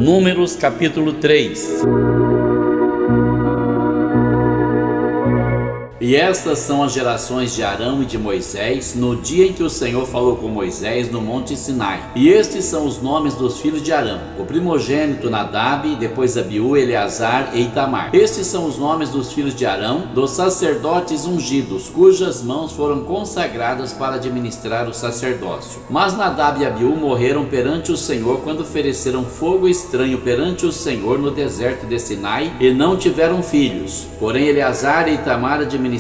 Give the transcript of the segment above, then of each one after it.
Números capítulo 3. E estas são as gerações de Arão e de Moisés, no dia em que o Senhor falou com Moisés no monte Sinai. E estes são os nomes dos filhos de Arão: o primogênito Nadab, depois Abiú, Eleazar e Itamar. Estes são os nomes dos filhos de Arão, dos sacerdotes ungidos, cujas mãos foram consagradas para administrar o sacerdócio. Mas Nadab e Abiú morreram perante o Senhor quando ofereceram fogo estranho perante o Senhor no deserto de Sinai, e não tiveram filhos. Porém Eleazar e Itamar administraram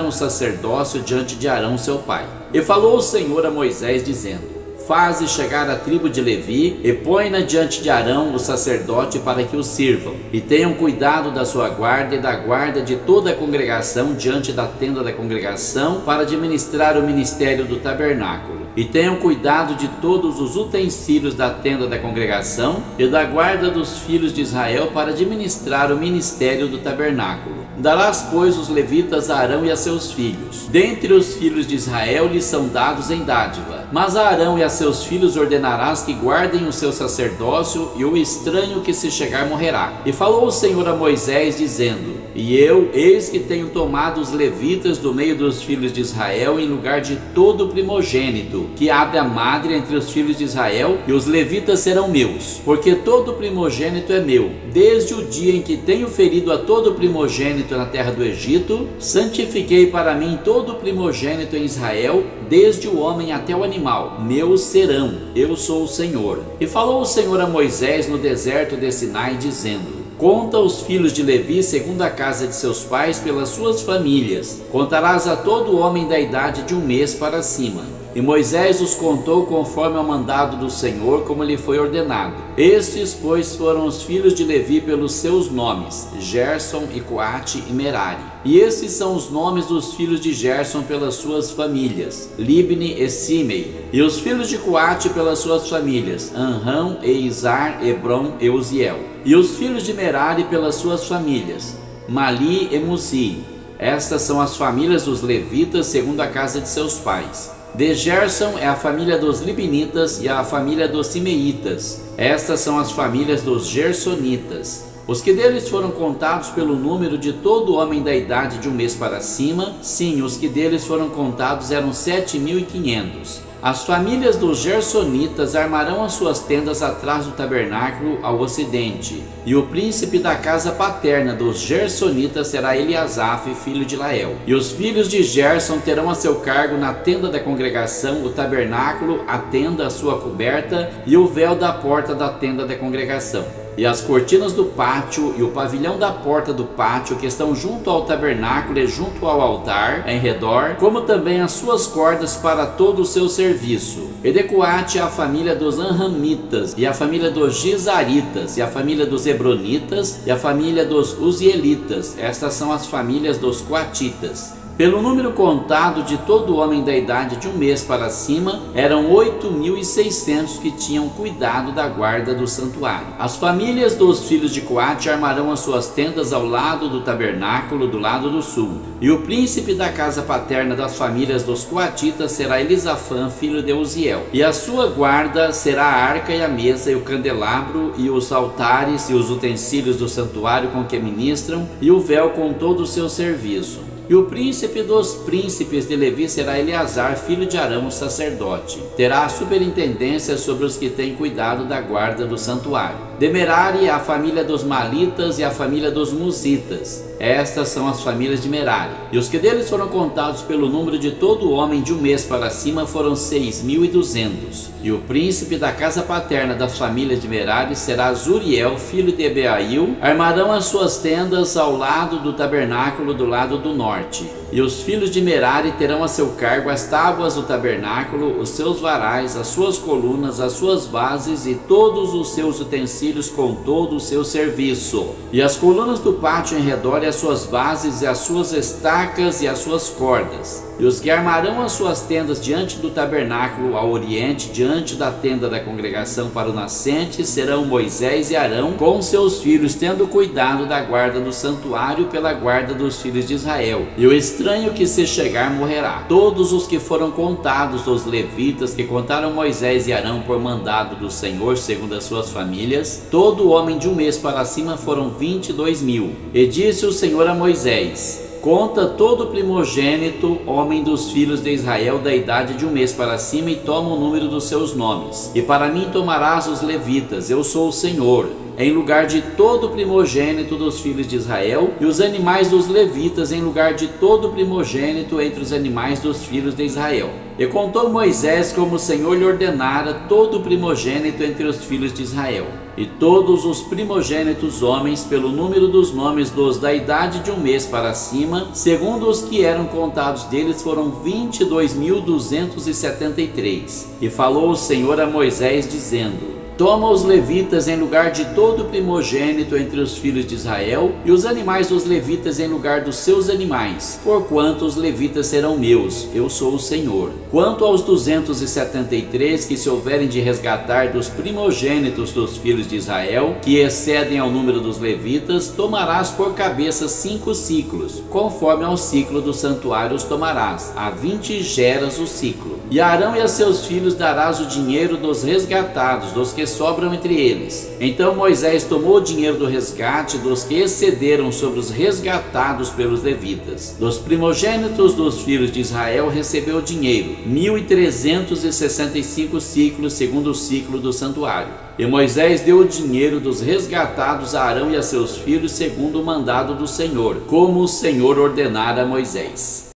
o sacerdócio diante de Arão seu pai. E falou o Senhor a Moisés dizendo: faze chegar a tribo de Levi e põe-na diante de Arão o sacerdote para que o sirvam, e tenham cuidado da sua guarda e da guarda de toda a congregação diante da tenda da congregação para administrar o ministério do tabernáculo. E tenham cuidado de todos os utensílios da tenda da congregação e da guarda dos filhos de Israel para administrar o ministério do tabernáculo. Darás, pois, os levitas a Arão e a seus filhos. Dentre os filhos de Israel lhes são dados em dádiva. Mas a Arão e a seus filhos ordenarás que guardem o seu sacerdócio, e o estranho que se chegar morrerá. E falou o Senhor a Moisés, dizendo: e eu, eis que tenho tomado os levitas do meio dos filhos de Israel em lugar de todo primogênito que abre a madre entre os filhos de Israel, e os levitas serão meus, porque todo primogênito é meu. Desde o dia em que tenho ferido a todo primogênito na terra do Egito, santifiquei para mim todo primogênito em Israel, desde o homem até o animal, meus serão, eu sou o Senhor. E falou o Senhor a Moisés no deserto de Sinai, dizendo: conta os filhos de Levi segundo a casa de seus pais pelas suas famílias. Contarás a todo homem da idade de 1 mês para cima. E Moisés os contou conforme ao mandado do Senhor, como lhe foi ordenado. Estes, pois, foram os filhos de Levi pelos seus nomes: Gerson e Coate e Merari. E esses são os nomes dos filhos de Gerson pelas suas famílias: Libni e Simei. E os filhos de Coate pelas suas famílias: Anrão e Izar, Hebron e Uziel. E os filhos de Merari pelas suas famílias: Mali e Muzi. Estas são as famílias dos levitas segundo a casa de seus pais. De Gerson é a família dos Libnitas e a família dos Simeitas. Estas são as famílias dos Gersonitas. Os que deles foram contados pelo número de todo homem da idade de 1 mês para cima, sim, os que deles foram contados eram 7.500. As famílias dos Gersonitas armarão as suas tendas atrás do tabernáculo ao ocidente, e o príncipe da casa paterna dos Gersonitas será Eliasaf, filho de Lael. E os filhos de Gerson terão a seu cargo na tenda da congregação o tabernáculo, a tenda, a sua coberta e o véu da porta da tenda da congregação. E as cortinas do pátio e o pavilhão da porta do pátio que estão junto ao tabernáculo e junto ao altar em redor, como também as suas cordas para todo o seu serviço. E de Coate a família dos Anramitas, e a família dos Gizaritas, e a família dos Hebronitas, e a família dos Uzielitas. Estas são as famílias dos Coatitas. Pelo número contado de todo homem da idade de 1 mês para cima, eram 8.600 que tinham cuidado da guarda do santuário. As famílias dos filhos de Coate armarão as suas tendas ao lado do tabernáculo, do lado do sul. E o príncipe da casa paterna das famílias dos Coatitas será Elisafã, filho de Uziel. E a sua guarda será a arca e a mesa e o candelabro e os altares e os utensílios do santuário com que ministram, e o véu com todo o seu serviço. E o príncipe dos príncipes de Levi será Eleazar, filho de Arão, o sacerdote. Terá a superintendência sobre os que têm cuidado da guarda do santuário. De Merari, a família dos Malitas e a família dos Musitas. Estas são as famílias de Merari. E os que deles foram contados pelo número de todo homem de 1 mês para cima foram 6.200. E o príncipe da casa paterna das famílias de Merari será Zuriel, filho de Ebeail. Armarão as suas tendas ao lado do tabernáculo, do lado do norte. E os filhos de Merari terão a seu cargo as tábuas do tabernáculo, os seus varais, as suas colunas, as suas bases e todos os seus utensílios com todo o seu serviço. E as colunas do pátio em redor e as suas bases e as suas estacas e as suas cordas. E os que armarão as suas tendas diante do tabernáculo ao oriente, diante da tenda da congregação para o nascente, serão Moisés e Arão com seus filhos, tendo cuidado da guarda do santuário pela guarda dos filhos de Israel. E o estranho estranho que se chegar morrerá. Todos os que foram contados dos levitas que contaram Moisés e Arão por mandado do Senhor, segundo as suas famílias, todo homem de um mês para cima foram 22.000. E disse o Senhor a Moisés: conta todo primogênito, homem dos filhos de Israel, da idade de um mês para cima, e toma o número dos seus nomes. E para mim tomarás os levitas, eu sou o Senhor, em lugar de todo primogênito dos filhos de Israel, e os animais dos levitas em lugar de todo primogênito entre os animais dos filhos de Israel. E contou Moisés como o Senhor lhe ordenara todo primogênito entre os filhos de Israel. E todos os primogênitos homens, pelo número dos nomes dos da idade de um mês para cima, segundo os que eram contados deles, foram 22.273. E falou o Senhor a Moisés, dizendo: toma os levitas em lugar de todo primogênito entre os filhos de Israel, e os animais dos levitas em lugar dos seus animais, porquanto os levitas serão meus, eu sou o Senhor. Quanto aos 273 que se houverem de resgatar dos primogênitos dos filhos de Israel, que excedem ao número dos levitas, tomarás por cabeça 5 ciclos, conforme ao ciclo do santuário os tomarás, a 20 geras o ciclo. E a Arão e a seus filhos darás o dinheiro dos resgatados, dos que sobram entre eles. Então Moisés tomou o dinheiro do resgate dos que excederam sobre os resgatados pelos levitas. Dos primogênitos dos filhos de Israel recebeu o dinheiro, 1.365 ciclos, segundo o ciclo do santuário. E Moisés deu o dinheiro dos resgatados a Arão e a seus filhos, segundo o mandado do Senhor, como o Senhor ordenara a Moisés.